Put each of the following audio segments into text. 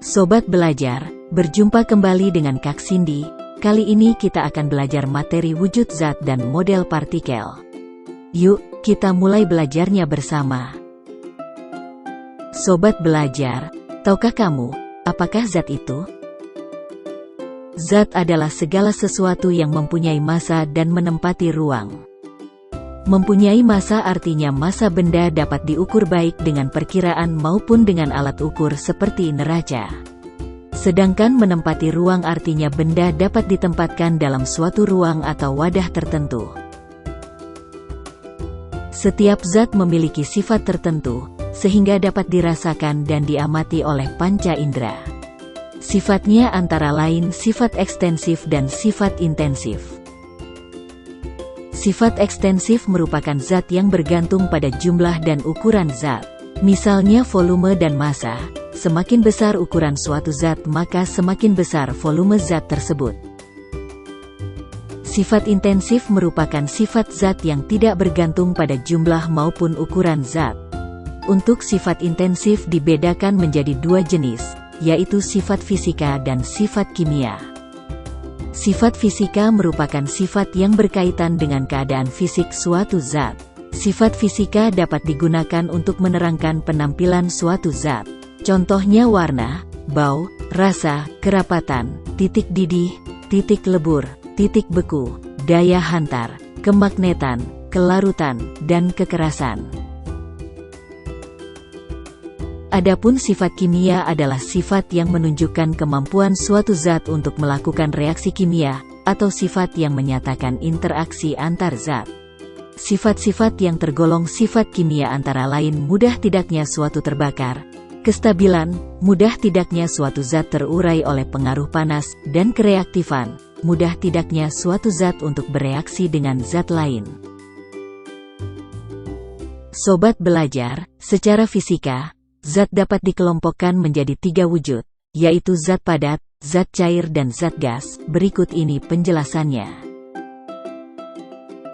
Sobat belajar, berjumpa kembali dengan Kak Cindy. Kali ini kita akan belajar materi wujud zat dan model partikel. Yuk, kita mulai belajarnya bersama. Sobat belajar, tahukah kamu, apakah zat itu? Zat adalah segala sesuatu yang mempunyai massa dan menempati ruang. Mempunyai massa artinya massa benda dapat diukur baik dengan perkiraan maupun dengan alat ukur seperti neraca. Sedangkan menempati ruang artinya benda dapat ditempatkan dalam suatu ruang atau wadah tertentu. Setiap zat memiliki sifat tertentu, sehingga dapat dirasakan dan diamati oleh panca indera. Sifatnya antara lain sifat ekstensif dan sifat intensif. Sifat ekstensif merupakan zat yang bergantung pada jumlah dan ukuran zat. Misalnya volume dan massa. Semakin besar ukuran suatu zat maka semakin besar volume zat tersebut. Sifat intensif merupakan sifat zat yang tidak bergantung pada jumlah maupun ukuran zat. Untuk sifat intensif dibedakan menjadi dua jenis, yaitu sifat fisika dan sifat kimia. Sifat fisika merupakan sifat yang berkaitan dengan keadaan fisik suatu zat. Sifat fisika dapat digunakan untuk menerangkan penampilan suatu zat. Contohnya warna, bau, rasa, kerapatan, titik didih, titik lebur, titik beku, daya hantar, kemagnetan, kelarutan, dan kekerasan. Adapun sifat kimia adalah sifat yang menunjukkan kemampuan suatu zat untuk melakukan reaksi kimia, atau sifat yang menyatakan interaksi antar zat. Sifat-sifat yang tergolong sifat kimia antara lain mudah tidaknya suatu terbakar, kestabilan, mudah tidaknya suatu zat terurai oleh pengaruh panas, dan kereaktifan, mudah tidaknya suatu zat untuk bereaksi dengan zat lain. Sobat belajar, secara fisika, zat dapat dikelompokkan menjadi tiga wujud, yaitu zat padat, zat cair dan zat gas. Berikut ini penjelasannya.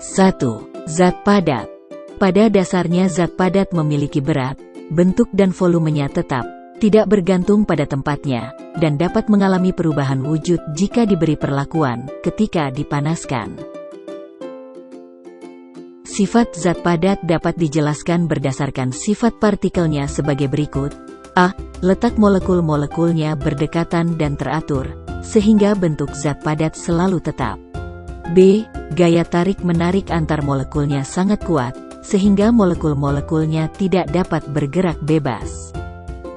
1. Zat padat. Pada dasarnya zat padat memiliki berat, bentuk dan volumenya tetap, tidak bergantung pada tempatnya, dan dapat mengalami perubahan wujud jika diberi perlakuan, ketika dipanaskan. Sifat zat padat dapat dijelaskan berdasarkan sifat partikelnya sebagai berikut. A. Letak molekul-molekulnya berdekatan dan teratur, sehingga bentuk zat padat selalu tetap. B. Gaya tarik-menarik antar molekulnya sangat kuat, sehingga molekul-molekulnya tidak dapat bergerak bebas.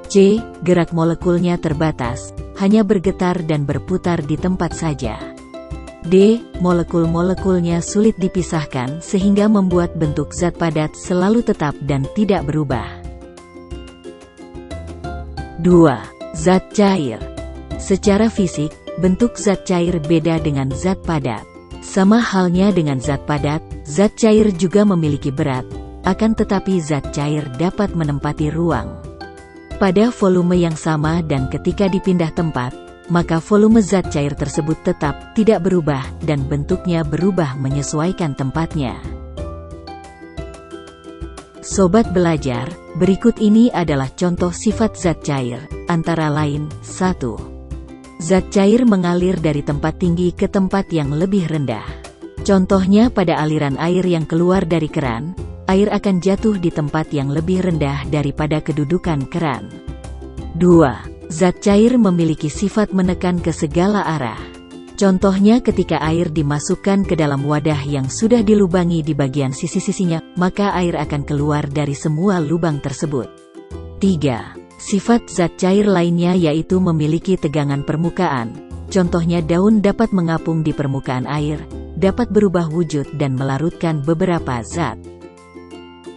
C. Gerak molekulnya terbatas, hanya bergetar dan berputar di tempat saja. D. Molekul-molekulnya sulit dipisahkan sehingga membuat bentuk zat padat selalu tetap dan tidak berubah. 2. Zat cair. Secara fisik, bentuk zat cair beda dengan zat padat. Sama halnya dengan zat padat, zat cair juga memiliki berat, akan tetapi zat cair dapat menempati ruang pada volume yang sama dan ketika dipindah tempat, maka volume zat cair tersebut tetap tidak berubah dan bentuknya berubah menyesuaikan tempatnya. Sobat belajar, berikut ini adalah contoh sifat zat cair, antara lain, 1. Zat cair mengalir dari tempat tinggi ke tempat yang lebih rendah. Contohnya pada aliran air yang keluar dari keran, air akan jatuh di tempat yang lebih rendah daripada kedudukan keran. 2. Zat cair memiliki sifat menekan ke segala arah. Contohnya ketika air dimasukkan ke dalam wadah yang sudah dilubangi di bagian sisi-sisinya, maka air akan keluar dari semua lubang tersebut. 3. Sifat zat cair lainnya yaitu memiliki tegangan permukaan. Contohnya daun dapat mengapung di permukaan air, dapat berubah wujud dan melarutkan beberapa zat.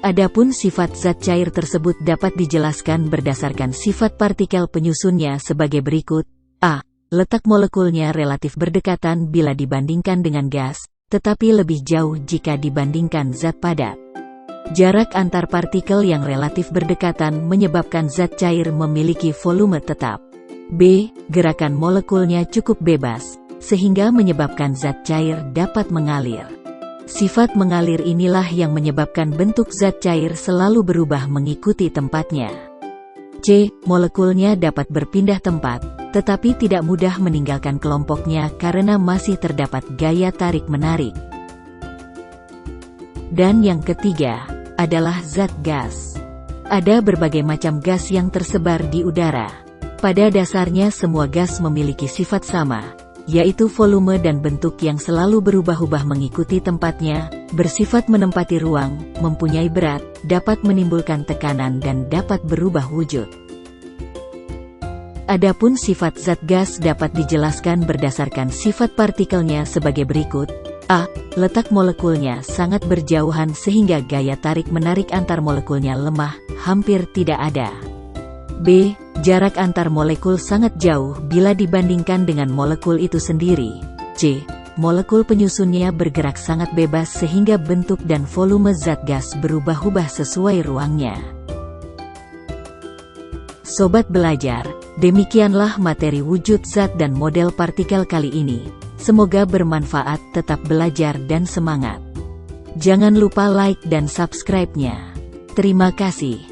Adapun sifat zat cair tersebut dapat dijelaskan berdasarkan sifat partikel penyusunnya sebagai berikut. A. Letak molekulnya relatif berdekatan bila dibandingkan dengan gas, tetapi lebih jauh jika dibandingkan zat padat. Jarak antar partikel yang relatif berdekatan menyebabkan zat cair memiliki volume tetap. B. Gerakan molekulnya cukup bebas, sehingga menyebabkan zat cair dapat mengalir. Sifat mengalir inilah yang menyebabkan bentuk zat cair selalu berubah mengikuti tempatnya. C. Molekulnya dapat berpindah tempat, tetapi tidak mudah meninggalkan kelompoknya karena masih terdapat gaya tarik-menarik. Dan yang ketiga, adalah zat gas. Ada berbagai macam gas yang tersebar di udara. Pada dasarnya semua gas memiliki sifat sama, yaitu volume dan bentuk yang selalu berubah-ubah mengikuti tempatnya, bersifat menempati ruang, mempunyai berat, dapat menimbulkan tekanan dan dapat berubah wujud. Adapun sifat zat gas dapat dijelaskan berdasarkan sifat partikelnya sebagai berikut. A. Letak molekulnya sangat berjauhan sehingga gaya tarik-menarik antar molekulnya lemah, hampir tidak ada. B. Jarak antar molekul sangat jauh bila dibandingkan dengan molekul itu sendiri. C. Molekul penyusunnya bergerak sangat bebas sehingga bentuk dan volume zat gas berubah-ubah sesuai ruangnya. Sobat belajar, demikianlah materi wujud zat dan model partikel kali ini. Semoga bermanfaat, tetap belajar dan semangat. Jangan lupa like dan subscribe-nya. Terima kasih.